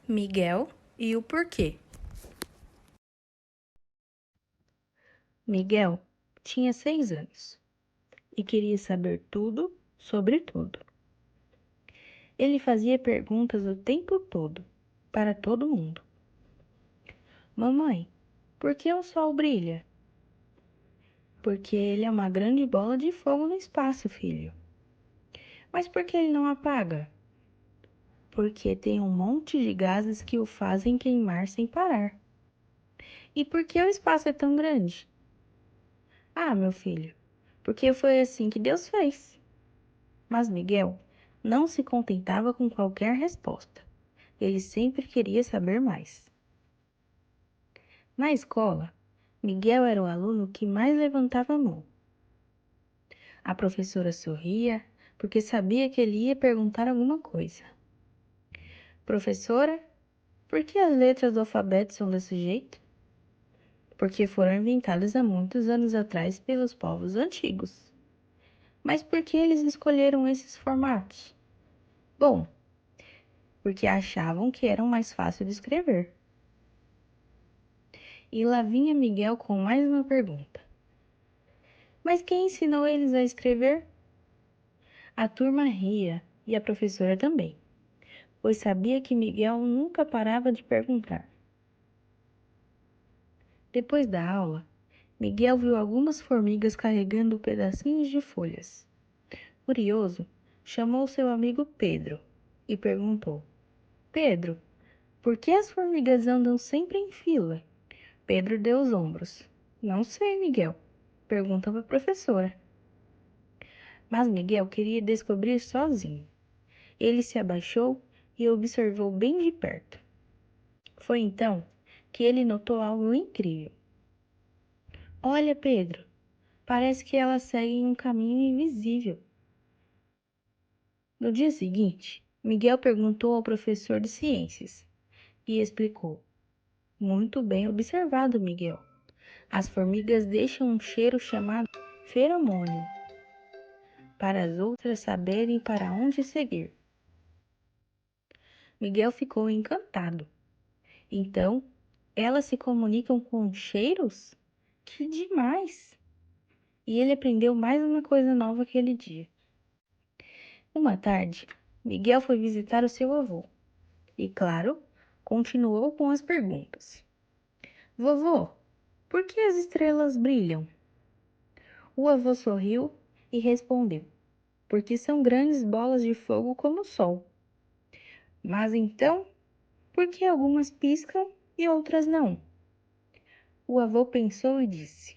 Miguel e o porquê. Miguel tinha 6 anos e queria saber tudo sobre tudo. Ele fazia perguntas o tempo todo, para todo mundo. Mamãe, por que o sol brilha? Porque ele é uma grande bola de fogo no espaço, filho. Mas por que ele não apaga? Porque tem um monte de gases que o fazem queimar sem parar. E por que o espaço é tão grande? Ah, meu filho, porque foi assim que Deus fez. Mas Miguel não se contentava com qualquer resposta. Ele sempre queria saber mais. Na escola, Miguel era o aluno que mais levantava a mão. A professora sorria porque sabia que ele ia perguntar alguma coisa. Professora, por que as letras do alfabeto são desse jeito? Porque foram inventadas há muitos anos atrás pelos povos antigos. Mas por que eles escolheram esses formatos? Bom, porque achavam que eram mais fácil de escrever. E lá vinha Miguel com mais uma pergunta. Mas quem ensinou eles a escrever? A turma ria e a professora também, pois sabia que Miguel nunca parava de perguntar. Depois da aula, Miguel viu algumas formigas carregando pedacinhos de folhas. Curioso, chamou seu amigo Pedro e perguntou: Pedro, por que as formigas andam sempre em fila? Pedro deu os ombros. Não sei, Miguel. Pergunta para a professora. Mas Miguel queria descobrir sozinho. Ele se abaixou e observou bem de perto. Foi então que ele notou algo incrível. Olha, Pedro, parece que elas seguem um caminho invisível. No dia seguinte, Miguel perguntou ao professor de ciências e explicou. Muito bem observado, Miguel. As formigas deixam um cheiro chamado feromônio para as outras saberem para onde seguir. Miguel ficou encantado. Então, elas se comunicam com cheiros? Que demais! E ele aprendeu mais uma coisa nova aquele dia. Uma tarde, Miguel foi visitar o seu avô. E, claro, continuou com as perguntas. Vovô, por que as estrelas brilham? O avô sorriu e respondeu. Porque são grandes bolas de fogo como o sol. Mas então, por que algumas piscam e outras não? O avô pensou e disse: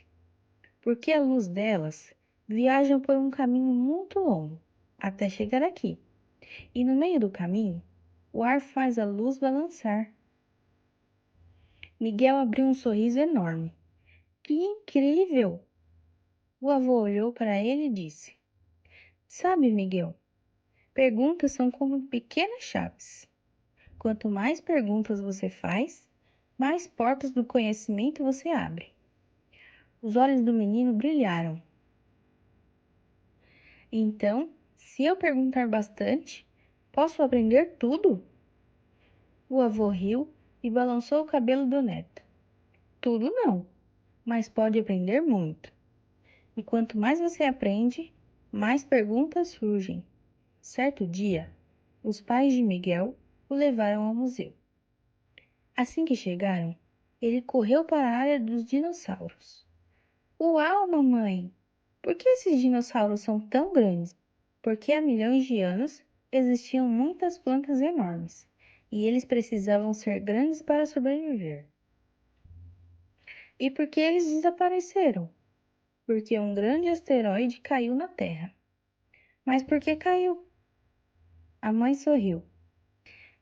Porque a luz delas viaja por um caminho muito longo até chegar aqui, e no meio do caminho, o ar faz a luz balançar. Miguel abriu um sorriso enorme. Que incrível! O avô olhou para ele e disse: Sabe, Miguel, perguntas são como pequenas chaves. Quanto mais perguntas você faz, mais portas do conhecimento você abre. Os olhos do menino brilharam. Então, se eu perguntar bastante, posso aprender tudo? O avô riu e balançou o cabelo do neto. Tudo não, mas pode aprender muito. E quanto mais você aprende, mais perguntas surgem. Certo dia, os pais de Miguel o levaram ao museu. Assim que chegaram, ele correu para a área dos dinossauros. Uau, mamãe! Por que esses dinossauros são tão grandes? Porque há milhões de anos existiam muitas plantas enormes e eles precisavam ser grandes para sobreviver. E por que eles desapareceram? Porque um grande asteroide caiu na Terra. Mas por que caiu? A mãe sorriu.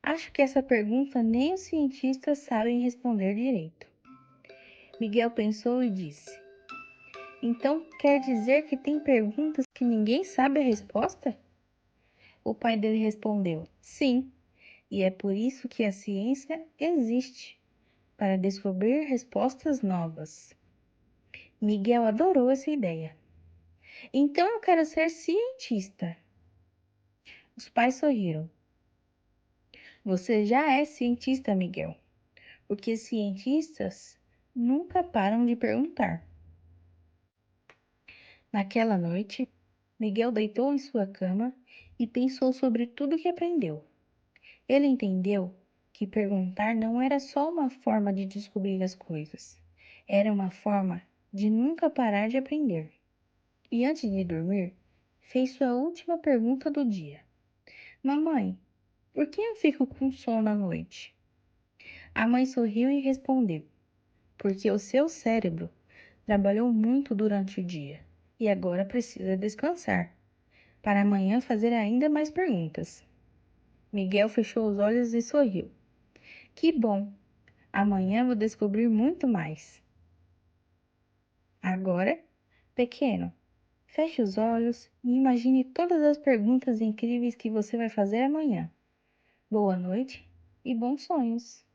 Acho que essa pergunta nem os cientistas sabem responder direito. Miguel pensou e disse: Então quer dizer que tem perguntas que ninguém sabe a resposta? O pai dele respondeu: Sim, e é por isso que a ciência existe para descobrir respostas novas. Miguel adorou essa ideia. Então eu quero ser cientista. Os pais sorriram. Você já é cientista, Miguel, porque cientistas nunca param de perguntar. Naquela noite, Miguel deitou em sua cama e pensou sobre tudo que aprendeu. Ele entendeu que perguntar não era só uma forma de descobrir as coisas, era uma forma de nunca parar de aprender. E antes de dormir, fez sua última pergunta do dia: Mamãe, por que eu fico com sono à noite? A mãe sorriu e respondeu: Porque o seu cérebro trabalhou muito durante o dia e agora precisa descansar, para amanhã fazer ainda mais perguntas. Miguel fechou os olhos e sorriu. Que bom! Amanhã vou descobrir muito mais. Agora, pequeno, feche os olhos e imagine todas as perguntas incríveis que você vai fazer amanhã. Boa noite e bons sonhos!